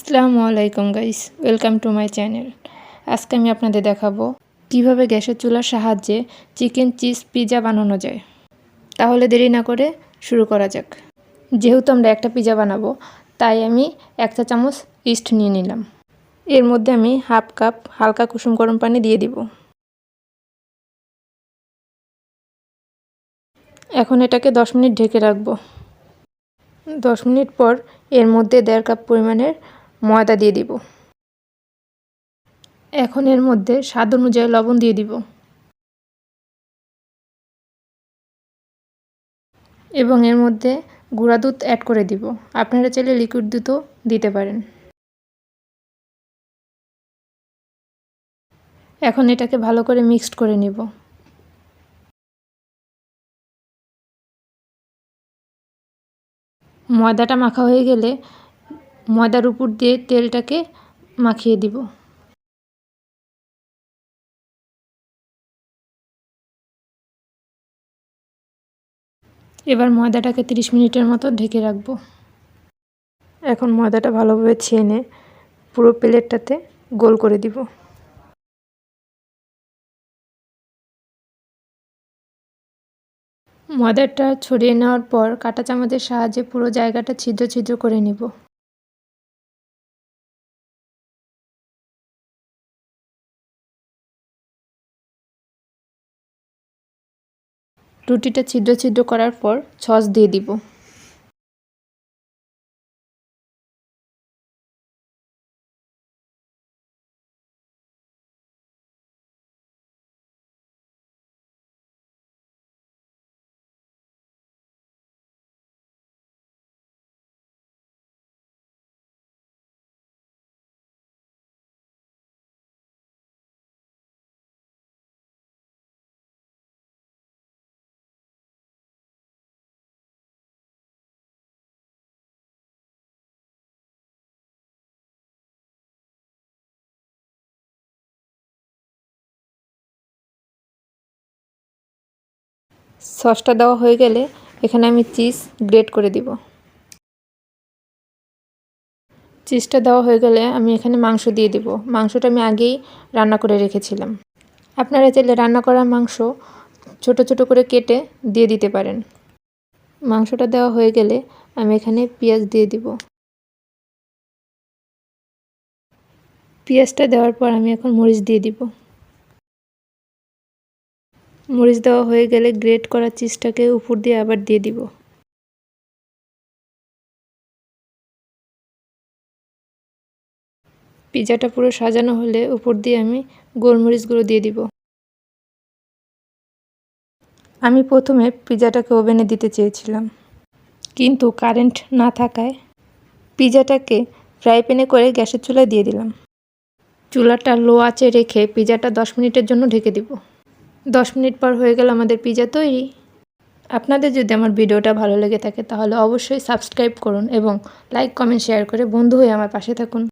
আসসালামু আলাইকুম guys, welcome to my channel. আজকে আমি আপনাদের দেখাবো কিভাবে গ্যাসের চুলার সাহায্যে চিকেন চিজ পিৎজা বানানো যায়। তাহলে দেরি না করে শুরু করা যাক। যেহেতু আমরা একটা পিৎজা বানাবো, তাই আমি 1 চা চামচ ইস্ট নিয়ে নিলাম। এর মধ্যে আমি হাফ কাপ হালকা কুসুম গরম পানি দিয়ে দিব। এখন এটাকে 10 মিনিট ঢেকে রাখবো। 10 মিনিট পর এর মধ্যে 1.5 কাপ পরিমাণের ময়দা দিয়ে দিব। এখন এর মধ্যে স্বাদ অনুযায়ী লবণ দিয়ে দিব এবং এর মধ্যে গুঁড়া দুধ অ্যাড করে দিব। আপনারা চাইলে লিকুইড দুধও দিতে পারেন। এখন এটাকে ভালো করে মিক্সড করে নিব। ময়দাটা মাখা হয়ে গেলে ময়দার উপর দিয়ে তেলটাকে মাখিয়ে দিব। এবার ময়দাটাকে 30 মিনিটের মতো ঢেকে রাখবো। এখন ময়দাটা ভালোভাবে ছেনে পুরো প্লেটটাতে গোল করে দিব। ময়দাটা ছড়িয়ে নেওয়ার পর কাঁটা চামচের সাহায্যে পুরো জায়গাটা ছিদ্র ছিদ্র করে নিব। রুটিটা ছিদ্র ছিদ্র করার পর সস দিয়ে দিব। সসটা দেওয়া হয়ে গেলে এখানে আমি চিজ গ্রেট করে দিব। চিজটা দেওয়া হয়ে গেলে আমি এখানে মাংস দিয়ে দিব। মাংসটা আমি আগেই রান্না করে রেখেছিলাম। আপনারা চাইলে রান্না করা মাংস ছোট ছোট করে কেটে দিয়ে দিতে পারেন। মাংসটা দেওয়া হয়ে গেলে আমি এখানে পেঁয়াজ দিয়ে দিব। পেঁয়াজটা দেওয়ার পর আমি এখন মরিচ দিয়ে দিব। মরিচ দেওয়া হয়ে গেলে গ্রেট করা চিজটাকে উপর দিয়ে আবার দিয়ে দিব। পিৎজাটা পুরো সাজানো হলে উপর দিয়ে আমি গোলমরিচগুলো দিয়ে দিব। আমি প্রথমে পিৎজাটাকে ওভেনে দিতে চেয়েছিলাম, কিন্তু কারেন্ট না থাকায় পিৎজাটাকে ফ্রাই প্যানে করে গ্যাসের চুলায় দিয়ে দিলাম। চুলাটা লো আঁচে রেখে পিৎজাটা 10 মিনিটের জন্য ঢেকে দিব। 10 মিনিট পর হয়ে গেল আমাদের পিৎজা তৈরি। আপনাদের যদি আমার ভিডিওটা ভালো লেগে থাকে তাহলে অবশ্যই সাবস্ক্রাইব করুন এবং লাইক কমেন্ট শেয়ার করে বন্ধু হয়ে আমার পাশে থাকুন।